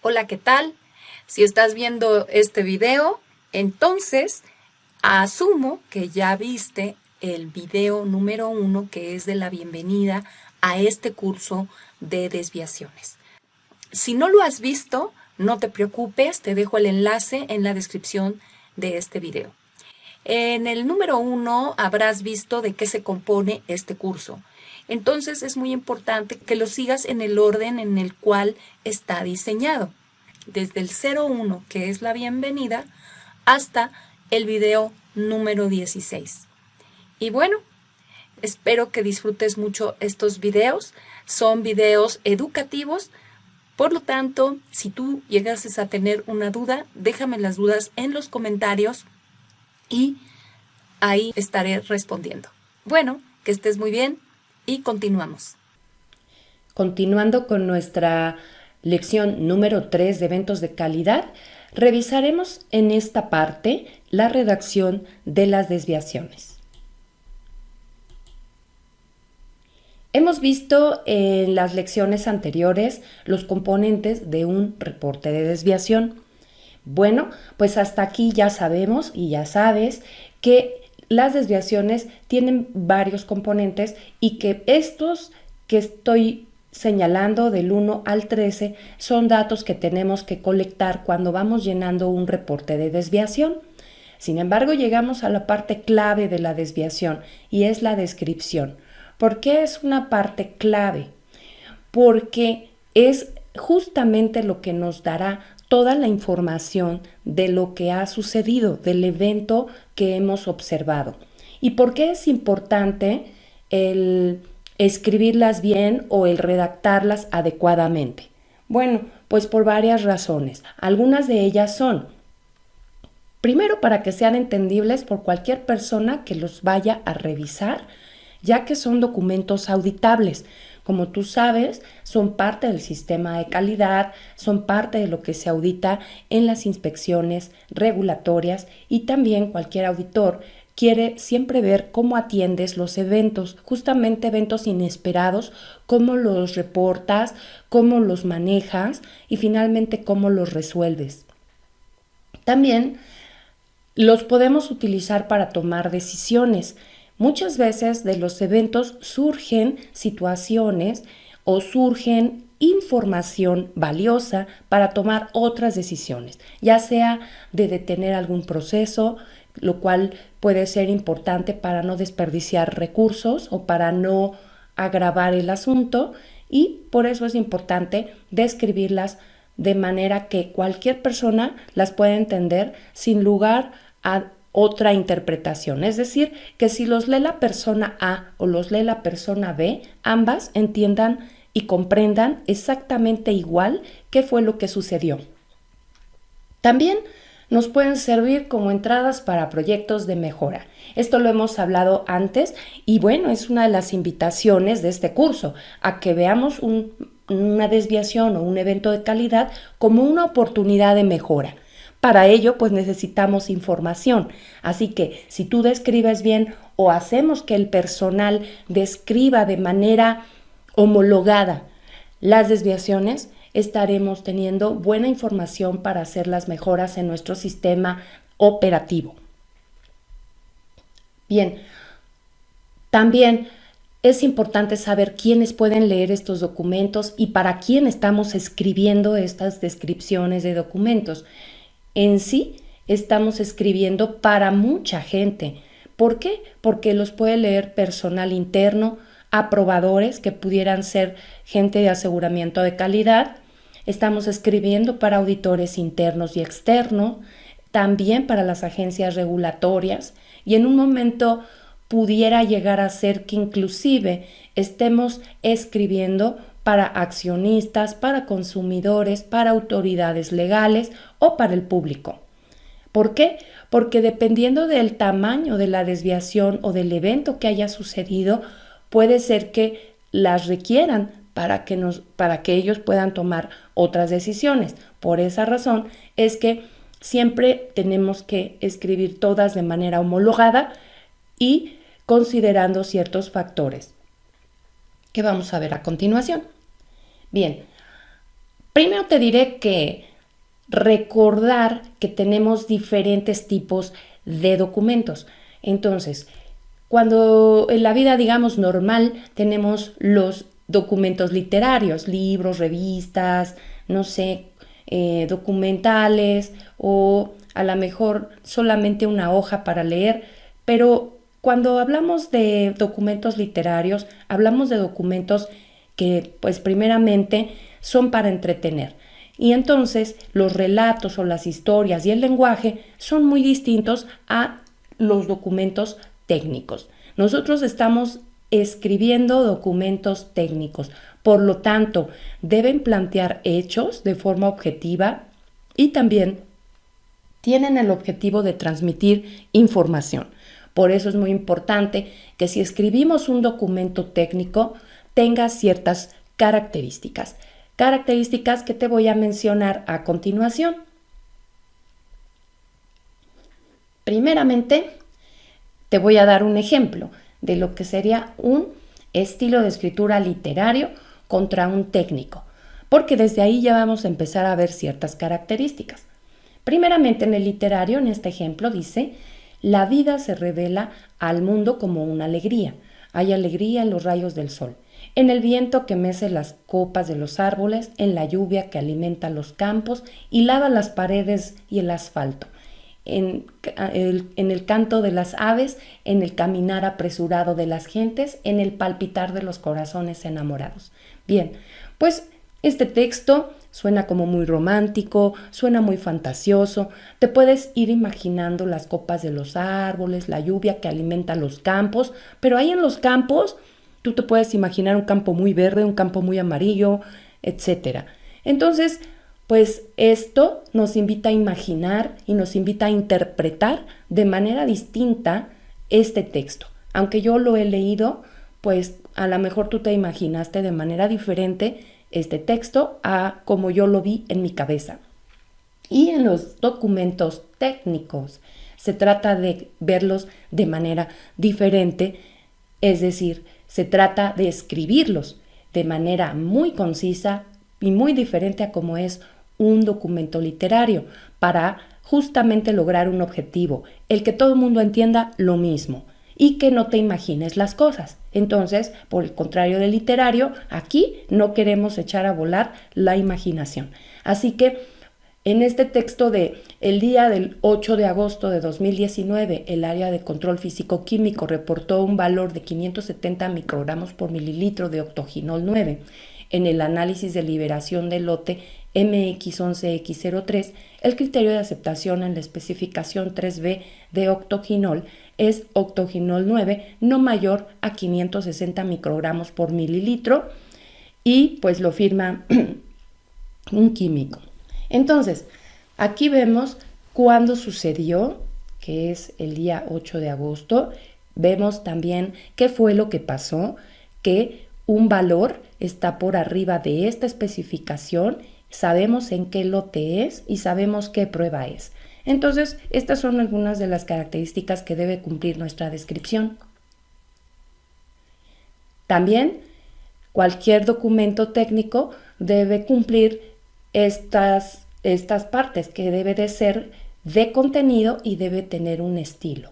Hola, ¿qué tal? Si estás viendo este video, entonces asumo que ya viste el video número 1, que es de la bienvenida a este curso de desviaciones. Si no lo has visto, no te preocupes, te dejo el enlace en la descripción de este video. En el número 1 habrás visto de qué se compone este curso. Entonces es muy importante que lo sigas en el orden en el cual está diseñado. Desde el 01, que es la bienvenida, hasta el video número 16. Y bueno, espero que disfrutes mucho estos videos. Son videos educativos. Por lo tanto, si tú llegases a tener una duda, déjame las dudas en los comentarios y ahí estaré respondiendo. Bueno, que estés muy bien y continuamos. Continuando con nuestra lección número 3 de eventos de calidad, revisaremos en esta parte la redacción de las desviaciones. Hemos visto en las lecciones anteriores los componentes de un reporte de desviación. Bueno, pues hasta aquí ya sabemos y ya sabes que las desviaciones tienen varios componentes y que estos que estoy señalando del 1 al 13 son datos que tenemos que colectar cuando vamos llenando un reporte de desviación. Sin embargo, llegamos a la parte clave de la desviación y es la descripción. ¿Por qué es una parte clave? Porque es justamente lo que nos dará toda la información de lo que ha sucedido, del evento que hemos observado. ¿Y por qué es importante el escribirlas bien o el redactarlas adecuadamente? Bueno, pues por varias razones. Algunas de ellas son, primero, para que sean entendibles por cualquier persona que los vaya a revisar, ya que son documentos auditables. Como tú sabes, son parte del sistema de calidad, son parte de lo que se audita en las inspecciones regulatorias y también cualquier auditor quiere siempre ver cómo atiendes los eventos, justamente eventos inesperados, cómo los reportas, cómo los manejas y finalmente cómo los resuelves. También los podemos utilizar para tomar decisiones. Muchas veces de los eventos surgen situaciones o surgen información valiosa para tomar otras decisiones, ya sea de detener algún proceso, lo cual puede ser importante para no desperdiciar recursos o para no agravar el asunto, y por eso es importante describirlas de manera que cualquier persona las pueda entender sin lugar a otra interpretación. Es decir, que si los lee la persona A o los lee la persona B, ambas entiendan y comprendan exactamente igual qué fue lo que sucedió. También nos pueden servir como entradas para proyectos de mejora. Esto lo hemos hablado antes y bueno, es una de las invitaciones de este curso, a que veamos una desviación o un evento de calidad como una oportunidad de mejora. Para ello, pues necesitamos información. Así que si tú describes bien o hacemos que el personal describa de manera homologada las desviaciones, estaremos teniendo buena información para hacer las mejoras en nuestro sistema operativo. Bien, también es importante saber quiénes pueden leer estos documentos y para quién estamos escribiendo estas descripciones de documentos. En sí, estamos escribiendo para mucha gente. ¿Por qué? Porque los puede leer personal interno, aprobadores que pudieran ser gente de aseguramiento de calidad. Estamos escribiendo para auditores internos y externos, también para las agencias regulatorias, y en un momento pudiera llegar a ser que inclusive estemos escribiendo para accionistas, para consumidores, para autoridades legales o para el público. ¿Por qué? Porque dependiendo del tamaño de la desviación o del evento que haya sucedido, puede ser que las requieran para que ellos puedan tomar otras decisiones. Por esa razón es que siempre tenemos que escribir todas de manera homologada y considerando ciertos factores que vamos a ver a continuación. Bien, Primero te diré que recordar que tenemos diferentes tipos de documentos. Entonces, cuando en la vida, digamos, normal, tenemos los documentos literarios, libros, revistas, no sé, documentales o a lo mejor solamente una hoja para leer, pero cuando hablamos de documentos literarios, hablamos de documentos que, pues, primeramente son para entretener. Y entonces los relatos o las historias y el lenguaje son muy distintos a los documentos técnicos. Nosotros estamos escribiendo documentos técnicos, por lo tanto, deben plantear hechos de forma objetiva y también tienen el objetivo de transmitir información. Por eso es muy importante que si escribimos un documento técnico tenga ciertas características que te voy a mencionar a continuación. Primeramente, te voy a dar un ejemplo de lo que sería un estilo de escritura literario contra un técnico, porque desde ahí ya vamos a empezar a ver ciertas características. Primeramente, en el literario, en este ejemplo, dice: la vida se revela al mundo como una alegría. Hay alegría en los rayos del sol, en el viento que mece las copas de los árboles, en la lluvia que alimenta los campos y lava las paredes y el asfalto, en el canto de las aves, en el caminar apresurado de las gentes, en el palpitar de los corazones enamorados. Bien, pues este texto suena como muy romántico, suena muy fantasioso, te puedes ir imaginando las copas de los árboles, la lluvia que alimenta los campos, pero ahí en los campos tú te puedes imaginar un campo muy verde, un campo muy amarillo, etc. Entonces, pues esto nos invita a imaginar y nos invita a interpretar de manera distinta este texto. Aunque yo lo he leído, pues a lo mejor tú te imaginaste de manera diferente este texto a como yo lo vi en mi cabeza. Y en los documentos técnicos se trata de verlos de manera diferente, es decir, se trata de escribirlos de manera muy concisa y muy diferente a como es un documento literario, para justamente lograr un objetivo, el que todo el mundo entienda lo mismo y que no te imagines las cosas. Entonces, por el contrario del literario, aquí no queremos echar a volar la imaginación. Así que en este texto de el día del 8 de agosto de 2019, el área de control físico-químico reportó un valor de 570 microgramos por mililitro de octoginol 9. En el análisis de liberación del lote MX11X03, el criterio de aceptación en la especificación 3B de octoginol es octoginol 9 no mayor a 560 microgramos por mililitro, y pues lo firma un químico. Entonces, aquí vemos cuándo sucedió, que es el día 8 de agosto. Vemos también qué fue lo que pasó, que un valor está por arriba de esta especificación, sabemos en qué lote es y sabemos qué prueba es. Entonces, estas son algunas de las características que debe cumplir nuestra descripción. También, cualquier documento técnico debe cumplir estas partes, que debe de ser de contenido y debe tener un estilo.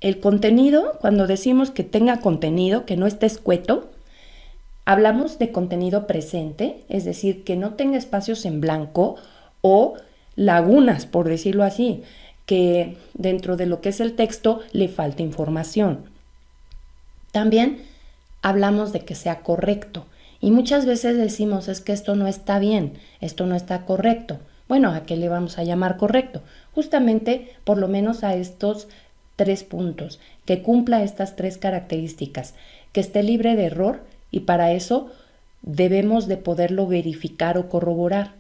El contenido, cuando decimos que tenga contenido, que no esté escueto, hablamos de contenido presente, es decir, que no tenga espacios en blanco o lagunas, por decirlo así, que dentro de lo que es el texto le falta información. También hablamos de que sea correcto. Y muchas veces decimos, es que esto no está bien, esto no está correcto. Bueno, ¿a qué le vamos a llamar correcto? Justamente, por lo menos a estos 3 puntos, que cumpla estas 3 características, que esté libre de error, y para eso debemos de poderlo verificar o corroborar.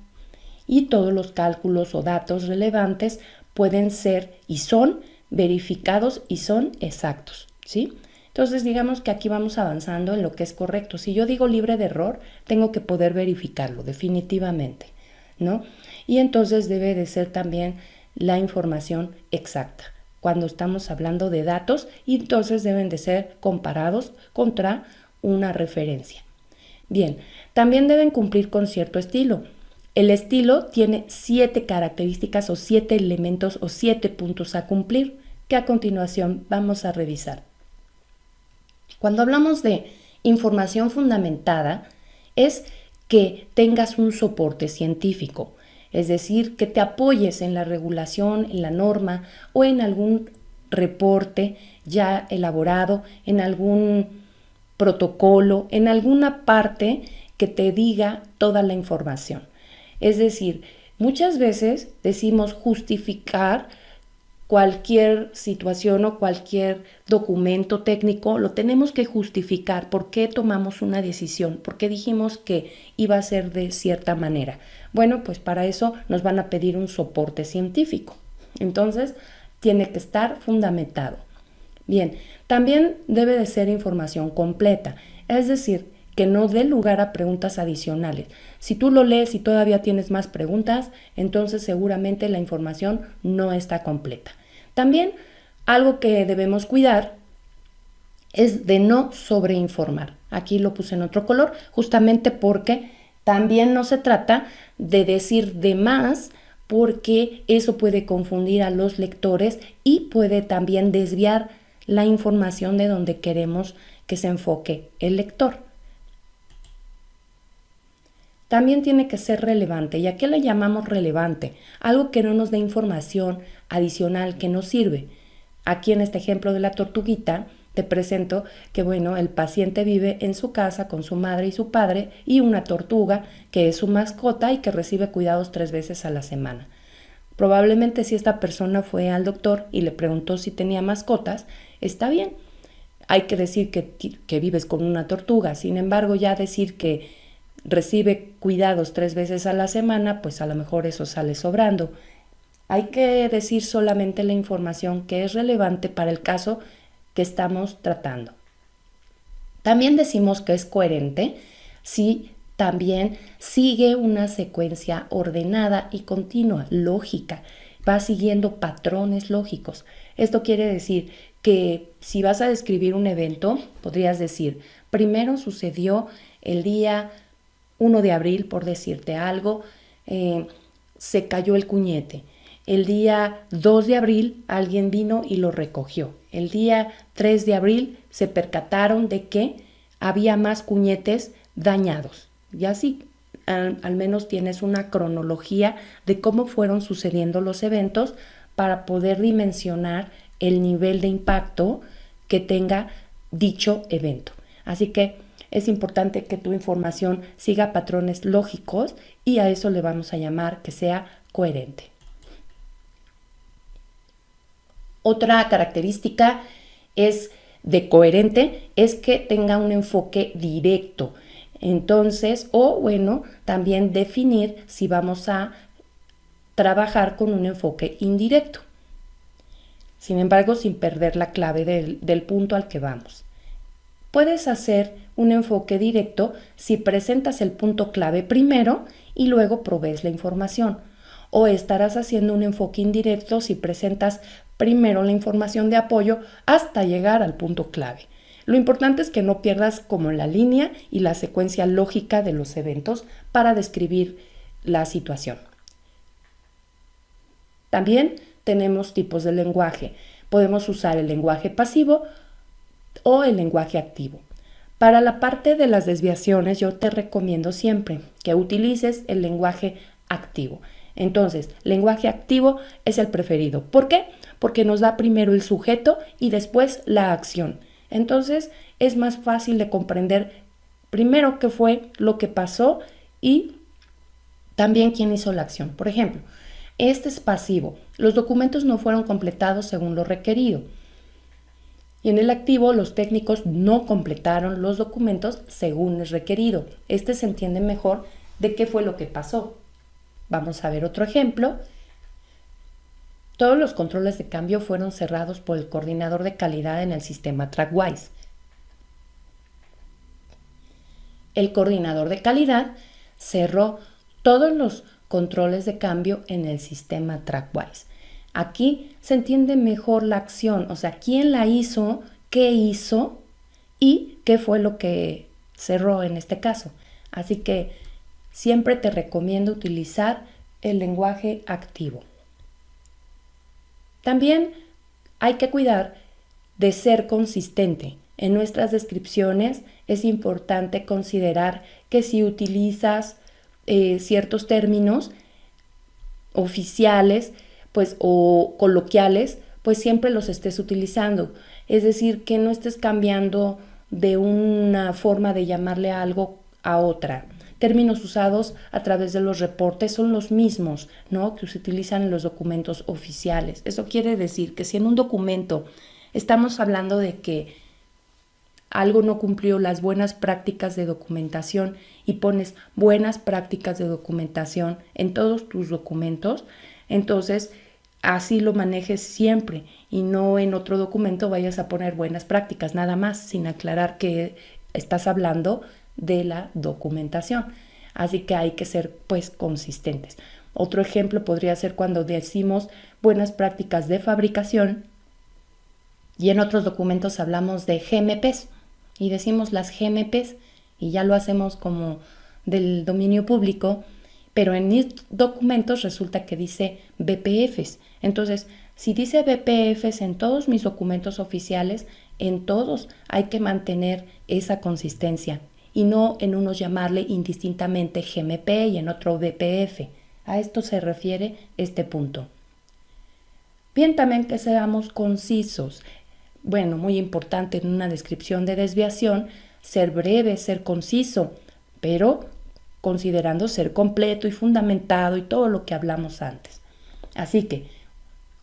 Y todos los cálculos o datos relevantes pueden ser y son verificados y son exactos, ¿sí? Entonces, digamos que aquí vamos avanzando en lo que es correcto. Si yo digo libre de error, tengo que poder verificarlo definitivamente, ¿no? Y entonces debe de ser también la información exacta cuando estamos hablando de datos, y entonces deben de ser comparados contra una referencia. Bien, también deben cumplir con cierto estilo. El estilo tiene 7 características o 7 elementos o 7 puntos a cumplir que a continuación vamos a revisar. Cuando hablamos de información fundamentada, es que tengas un soporte científico, es decir, que te apoyes en la regulación, en la norma o en algún reporte ya elaborado, en algún protocolo, en alguna parte que te diga toda la información. Es decir, muchas veces decimos justificar cualquier situación o cualquier documento técnico, lo tenemos que justificar. ¿Por qué tomamos una decisión? ¿Por qué dijimos que iba a ser de cierta manera? Bueno, pues para eso nos van a pedir un soporte científico. Entonces, tiene que estar fundamentado. Bien, también debe de ser información completa, es decir, que no dé lugar a preguntas adicionales. Si tú lo lees y todavía tienes más preguntas, entonces seguramente la información no está completa. También algo que debemos cuidar es de no sobreinformar. Aquí lo puse en otro color, justamente porque también no se trata de decir de más, porque eso puede confundir a los lectores y puede también desviar la información de donde queremos que se enfoque el lector. También tiene que ser relevante. ¿Y a qué le llamamos relevante? Algo que no nos dé información adicional que nos sirve. Aquí en este ejemplo de la tortuguita te presento que, bueno, el paciente vive en su casa con su madre y su padre y una tortuga que es su mascota y que recibe cuidados 3 veces a la semana. Probablemente si esta persona fue al doctor y le preguntó si tenía mascotas, está bien. Hay que decir que vives con una tortuga. Sin embargo, ya decir que recibe cuidados 3 veces a la semana, pues a lo mejor eso sale sobrando. Hay que decir solamente la información que es relevante para el caso que estamos tratando. También decimos que es coherente si también sigue una secuencia ordenada y continua, lógica, va siguiendo patrones lógicos. Esto quiere decir que si vas a describir un evento, podrías decir, primero sucedió el día 1 de abril, por decirte algo, se cayó el cuñete. El día 2 de abril alguien vino y lo recogió. El día 3 de abril se percataron de que había más cuñetes dañados. Y así, al menos tienes una cronología de cómo fueron sucediendo los eventos para poder dimensionar el nivel de impacto que tenga dicho evento. Así que es importante que tu información siga patrones lógicos y a eso le vamos a llamar que sea coherente. Otra característica de coherente es que tenga un enfoque directo. Entonces, también definir si vamos a trabajar con un enfoque indirecto. Sin embargo, sin perder la clave del punto al que vamos. Puedes hacer un enfoque directo si presentas el punto clave primero y luego provees la información. O estarás haciendo un enfoque indirecto si presentas primero la información de apoyo hasta llegar al punto clave. Lo importante es que no pierdas como la línea y la secuencia lógica de los eventos para describir la situación. También tenemos tipos de lenguaje. Podemos usar el lenguaje pasivo o el lenguaje activo. Para la parte de las desviaciones, yo te recomiendo siempre que utilices el lenguaje activo. Entonces, lenguaje activo es el preferido. ¿Por qué? Porque nos da primero el sujeto y después la acción. Entonces, es más fácil de comprender primero qué fue lo que pasó y también quién hizo la acción. Por ejemplo, este es pasivo. Los documentos no fueron completados según lo requerido. Y en el activo, los técnicos no completaron los documentos según es requerido. Este se entiende mejor de qué fue lo que pasó. Vamos a ver otro ejemplo. Todos los controles de cambio fueron cerrados por el coordinador de calidad en el sistema TrackWise. El coordinador de calidad cerró todos los controles de cambio en el sistema TrackWise. Aquí se entiende mejor la acción, o sea, quién la hizo, qué hizo y qué fue lo que cerró en este caso. Así que siempre te recomiendo utilizar el lenguaje activo. También hay que cuidar de ser consistente. En nuestras descripciones es importante considerar que si utilizas ciertos términos oficiales, pues, o coloquiales, pues siempre los estés utilizando. Es decir, que no estés cambiando de una forma de llamarle a algo a otra. Términos usados a través de los reportes son los mismos, ¿no?, que se utilizan en los documentos oficiales. Eso quiere decir que si en un documento estamos hablando de que algo no cumplió las buenas prácticas de documentación y pones buenas prácticas de documentación en todos tus documentos, entonces así lo manejes siempre y no en otro documento vayas a poner buenas prácticas nada más sin aclarar que estás hablando de la documentación. Así que hay que ser pues consistentes. Otro ejemplo podría ser cuando decimos buenas prácticas de fabricación y en otros documentos hablamos de GMPs y decimos las GMPs y ya lo hacemos como del dominio público, pero en mis documentos resulta que dice BPFs. Entonces, si dice BPFs en todos mis documentos oficiales, en todos hay que mantener esa consistencia y no en unos llamarle indistintamente GMP y en otro BPF. A esto se refiere este punto. Bien, también que seamos concisos. Bueno, muy importante en una descripción de desviación, ser breve, ser conciso, pero considerando ser completo y fundamentado y todo lo que hablamos antes. Así que,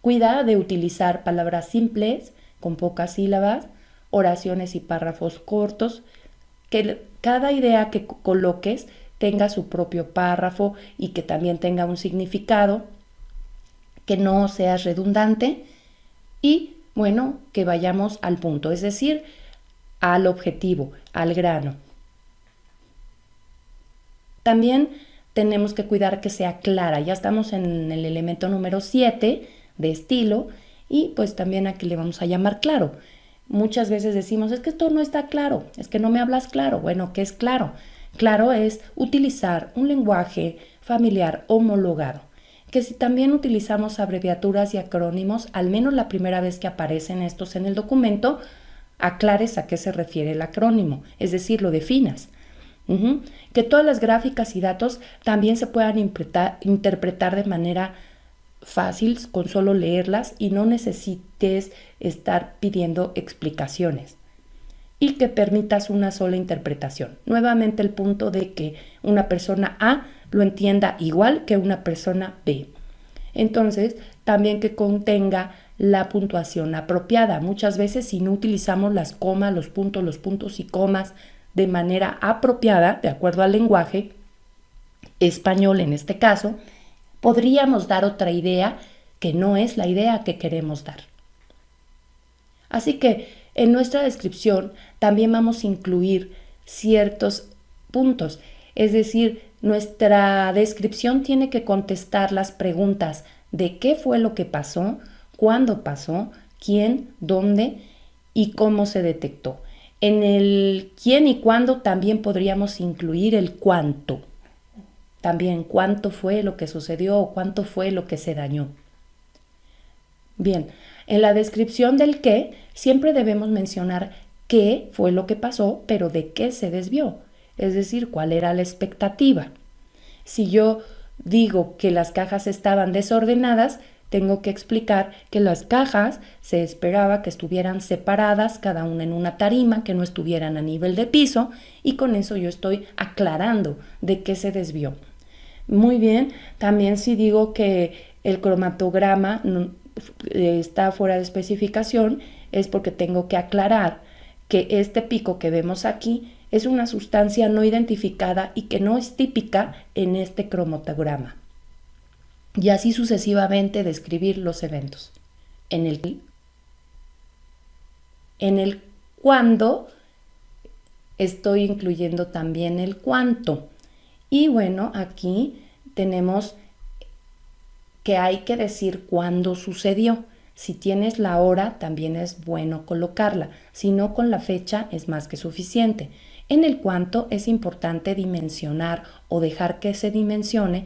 cuida de utilizar palabras simples, con pocas sílabas, oraciones y párrafos cortos, que cada idea que coloques tenga su propio párrafo y que también tenga un significado, que no seas redundante y, bueno, que vayamos al punto, es decir, al objetivo, al grano. También tenemos que cuidar que sea clara. Ya estamos en el elemento número 7 de estilo y pues también aquí le vamos a llamar claro. Muchas veces decimos, es que esto no está claro, es que no me hablas claro. Bueno, ¿qué es claro? Claro es utilizar un lenguaje familiar homologado. Que si también utilizamos abreviaturas y acrónimos, al menos la primera vez que aparecen estos en el documento, aclares a qué se refiere el acrónimo, es decir, lo definas. Que todas las gráficas y datos también se puedan interpretar de manera fácil con solo leerlas y no necesites estar pidiendo explicaciones. Y que permitas una sola interpretación. Nuevamente el punto de que una persona A lo entienda igual que una persona B. Entonces, también que contenga la puntuación apropiada. Muchas veces si no utilizamos las comas, los puntos y comas de manera apropiada, de acuerdo al lenguaje español en este caso, podríamos dar otra idea que no es la idea que queremos dar. Así que en nuestra descripción también vamos a incluir ciertos puntos, es decir, nuestra descripción tiene que contestar las preguntas de qué fue lo que pasó, cuándo pasó, quién, dónde y cómo se detectó. En el quién y cuándo también podríamos incluir el cuánto. También cuánto fue lo que sucedió o cuánto fue lo que se dañó. Bien, en la descripción del qué siempre debemos mencionar qué fue lo que pasó, pero de qué se desvió. Es decir, cuál era la expectativa. Si yo digo que las cajas estaban desordenadas, tengo que explicar que las cajas se esperaba que estuvieran separadas, cada una en una tarima, que no estuvieran a nivel de piso, y con eso yo estoy aclarando de qué se desvió. Muy bien, también si digo que el cromatograma está fuera de especificación, es porque tengo que aclarar que este pico que vemos aquí es una sustancia no identificada y que no es típica en este cromatograma. Y así sucesivamente describir los eventos. En el cuándo estoy incluyendo también el cuánto. Y bueno, aquí tenemos que hay que decir cuándo sucedió. Si tienes la hora, también es bueno colocarla. Si no, con la fecha es más que suficiente. En el cuánto es importante dimensionar o dejar que se dimensione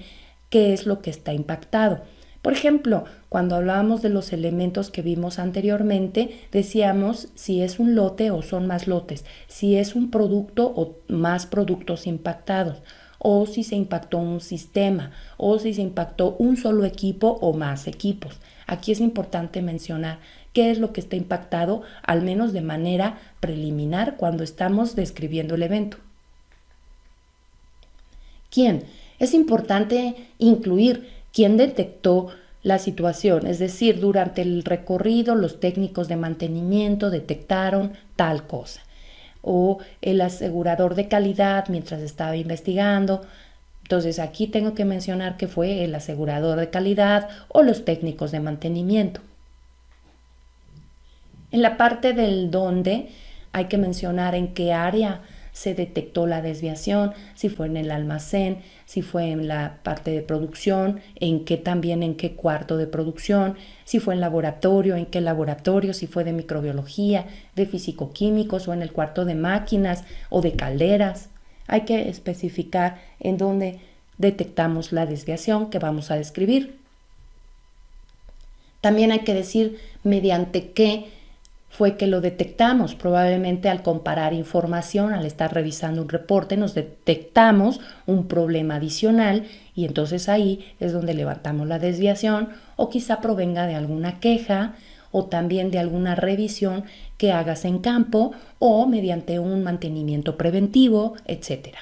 qué es lo que está impactado. Por ejemplo, cuando hablábamos de los elementos que vimos anteriormente, decíamos si es un lote o son más lotes, si es un producto o más productos impactados, o si se impactó un sistema, o si se impactó un solo equipo o más equipos. Aquí es importante mencionar qué es lo que está impactado, al menos de manera preliminar cuando estamos describiendo el evento. ¿Quién? Es importante incluir quién detectó la situación, es decir, durante el recorrido los técnicos de mantenimiento detectaron tal cosa, o el asegurador de calidad mientras estaba investigando. Entonces aquí tengo que mencionar que fue el asegurador de calidad o los técnicos de mantenimiento. En la parte del dónde hay que mencionar en qué área se detectó la desviación, si fue en el almacén, si fue en la parte de producción, en qué cuarto de producción, si fue en laboratorio, en qué laboratorio, si fue de microbiología, de físico-químicos o en el cuarto de máquinas o de calderas. Hay que especificar en dónde detectamos la desviación que vamos a describir. También hay que decir mediante qué fue que lo detectamos. Probablemente al comparar información, al estar revisando un reporte, nos detectamos un problema adicional y entonces ahí es donde levantamos la desviación, o quizá provenga de alguna queja o también de alguna revisión que hagas en campo o mediante un mantenimiento preventivo, etc.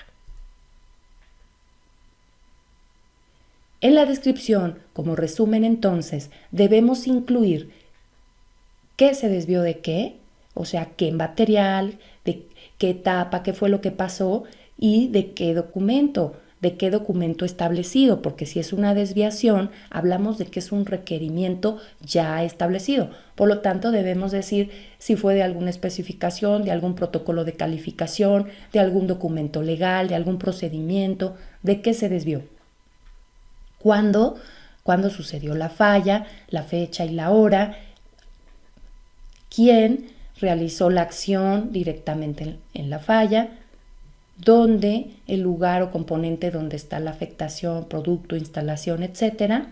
En la descripción, como resumen entonces, debemos incluir qué se desvió de qué, o sea, qué material, de qué etapa, qué fue lo que pasó y de qué documento establecido, porque si es una desviación, hablamos de que es un requerimiento ya establecido. Por lo tanto, debemos decir si fue de alguna especificación, de algún protocolo de calificación, de algún documento legal, de algún procedimiento, de qué se desvió. ¿Cuándo sucedió la falla, la fecha y la hora? ¿Quién realizó la acción directamente en la falla? ¿Dónde? El lugar o componente donde está la afectación, producto, instalación, etc.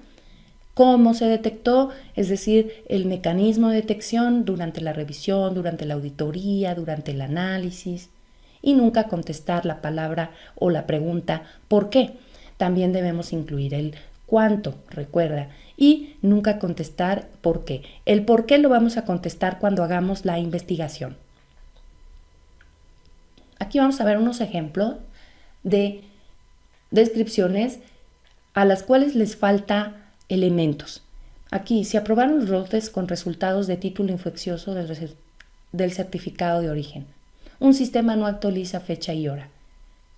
¿Cómo se detectó? Es decir, el mecanismo de detección durante la revisión, durante la auditoría, durante el análisis. Y nunca contestar la palabra o la pregunta ¿por qué? También debemos incluir el cuánto, recuerda, y nunca contestar por qué. El por qué lo vamos a contestar cuando hagamos la investigación. Aquí vamos a ver unos ejemplos de descripciones a las cuales les falta elementos. Aquí, se aprobaron los lotes con resultados de título infeccioso del certificado de origen. Un sistema no actualiza fecha y hora.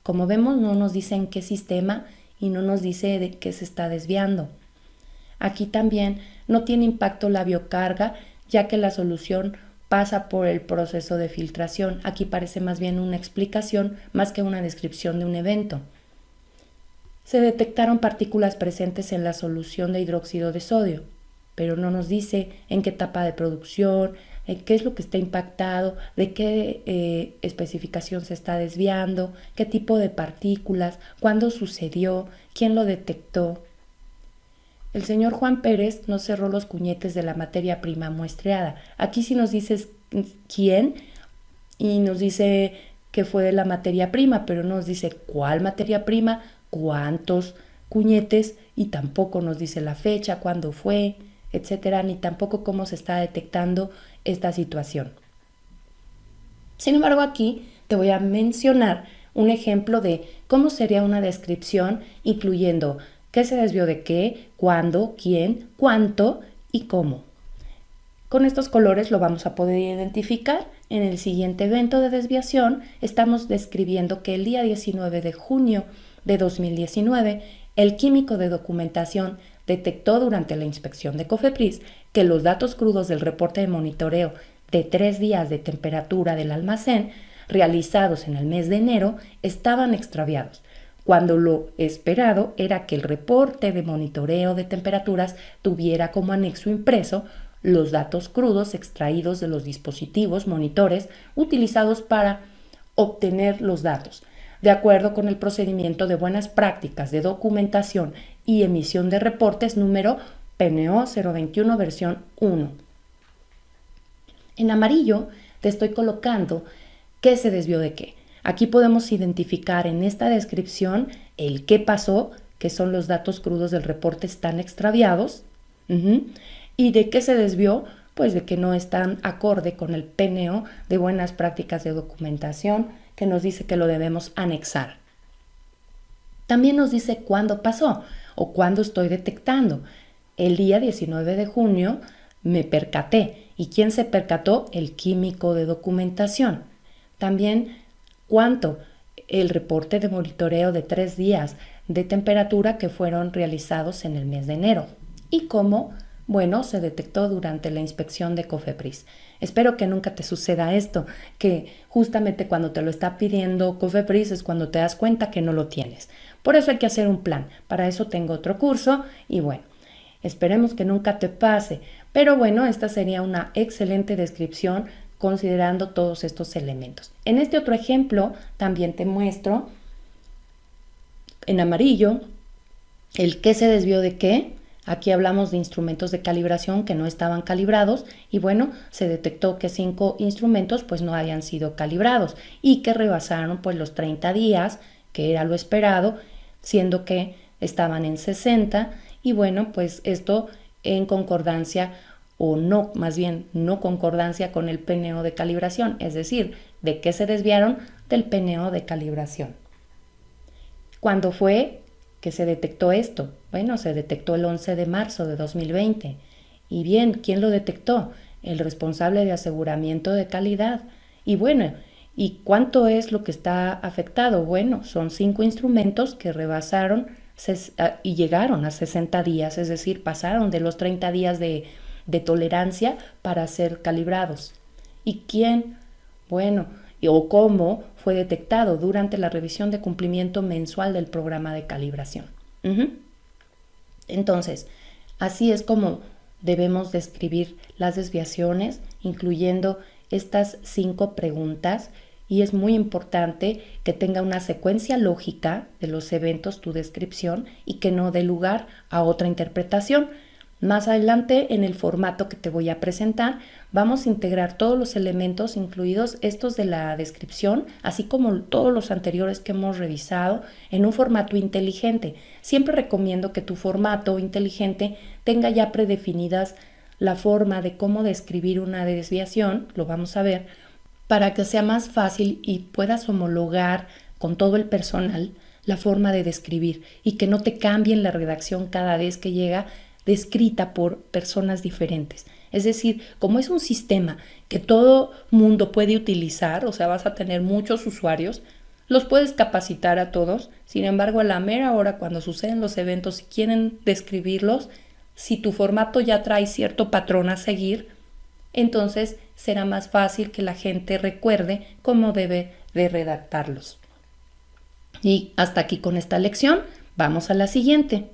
Como vemos, no nos dice en qué sistema y no nos dice de qué se está desviando. Aquí también no tiene impacto la biocarga, ya que la solución pasa por el proceso de filtración. Aquí parece más bien una explicación más que una descripción de un evento. Se detectaron partículas presentes en la solución de hidróxido de sodio, pero no nos dice en qué etapa de producción, qué es lo que está impactado, de qué especificación se está desviando, qué tipo de partículas, cuándo sucedió, quién lo detectó. El señor Juan Pérez no cerró los cuñetes de la materia prima muestreada. Aquí sí nos dice quién y nos dice que fue de la materia prima, pero no nos dice cuál materia prima, cuántos cuñetes y tampoco nos dice la fecha, cuándo fue, etcétera, ni tampoco cómo se está detectando esta situación. Sin embargo, aquí te voy a mencionar un ejemplo de cómo sería una descripción incluyendo qué se desvió de qué, cuándo, quién, cuánto y cómo. Con estos colores lo vamos a poder identificar. En el siguiente evento de desviación estamos describiendo que el día 19 de junio de 2019, el químico de documentación detectó durante la inspección de COFEPRIS que los datos crudos del reporte de monitoreo de 3 días de temperatura del almacén realizados en el mes de enero estaban extraviados, cuando lo esperado era que el reporte de monitoreo de temperaturas tuviera como anexo impreso los datos crudos extraídos de los dispositivos monitores utilizados para obtener los datos, de acuerdo con el procedimiento de buenas prácticas de documentación y emisión de reportes número PNO 021 versión 1. En amarillo te estoy colocando qué se desvió de qué. Aquí podemos identificar en esta descripción el qué pasó, que son los datos crudos del reporte están extraviados, y de qué se desvió, pues de que no están acorde con el PNO de buenas prácticas de documentación, que nos dice que lo debemos anexar. También nos dice cuándo pasó o cuándo estoy detectando. El día 19 de junio me percaté. ¿Y quién se percató? El químico de documentación. También cuánto, el reporte de monitoreo de 3 días de temperatura que fueron realizados en el mes de enero. Y cómo, bueno, se detectó durante la inspección de COFEPRIS. Espero que nunca te suceda esto, que justamente cuando te lo está pidiendo COFEPRIS es cuando te das cuenta que no lo tienes. Por eso hay que hacer un plan. Para eso tengo otro curso y bueno, esperemos que nunca te pase. Pero bueno, esta sería una excelente descripción considerando todos estos elementos. En este otro ejemplo también te muestro en amarillo el qué se desvió de qué. Aquí hablamos de instrumentos de calibración que no estaban calibrados y bueno, se detectó que 5 instrumentos pues no habían sido calibrados y que rebasaron pues los 30 días, que era lo esperado, siendo que estaban en 60 y bueno, pues esto en concordancia o no, más bien no concordancia con el PNO de calibración, es decir, ¿de qué se desviaron? Del PNO de calibración. ¿Cuándo fue que se detectó esto? Bueno, se detectó el 11 de marzo de 2020. Y bien, ¿quién lo detectó? El responsable de aseguramiento de calidad. Y bueno, ¿y cuánto es lo que está afectado? Bueno, son 5 instrumentos que rebasaron y llegaron a 60 días, es decir, pasaron de los 30 días de tolerancia para ser calibrados. ¿Y quién? Bueno, o cómo fue detectado durante la revisión de cumplimiento mensual del programa de calibración. Entonces, así es como debemos describir las desviaciones, incluyendo estas 5 preguntas, y es muy importante que tenga una secuencia lógica de los eventos tu descripción y que no dé lugar a otra interpretación. Más adelante, en el formato que te voy a presentar, vamos a integrar todos los elementos, incluidos estos de la descripción, así como todos los anteriores que hemos revisado, en un formato inteligente. Siempre recomiendo que tu formato inteligente tenga ya predefinidas la forma de cómo describir una desviación, lo vamos a ver, para que sea más fácil y puedas homologar con todo el personal la forma de describir y que no te cambien la redacción cada vez que llega descrita por personas diferentes. Es decir, como es un sistema que todo mundo puede utilizar, o sea, vas a tener muchos usuarios, los puedes capacitar a todos. Sin embargo, a la mera hora, cuando suceden los eventos y quieren describirlos, si tu formato ya trae cierto patrón a seguir, entonces será más fácil que la gente recuerde cómo debe de redactarlos. Y hasta aquí con esta lección. Vamos a la siguiente.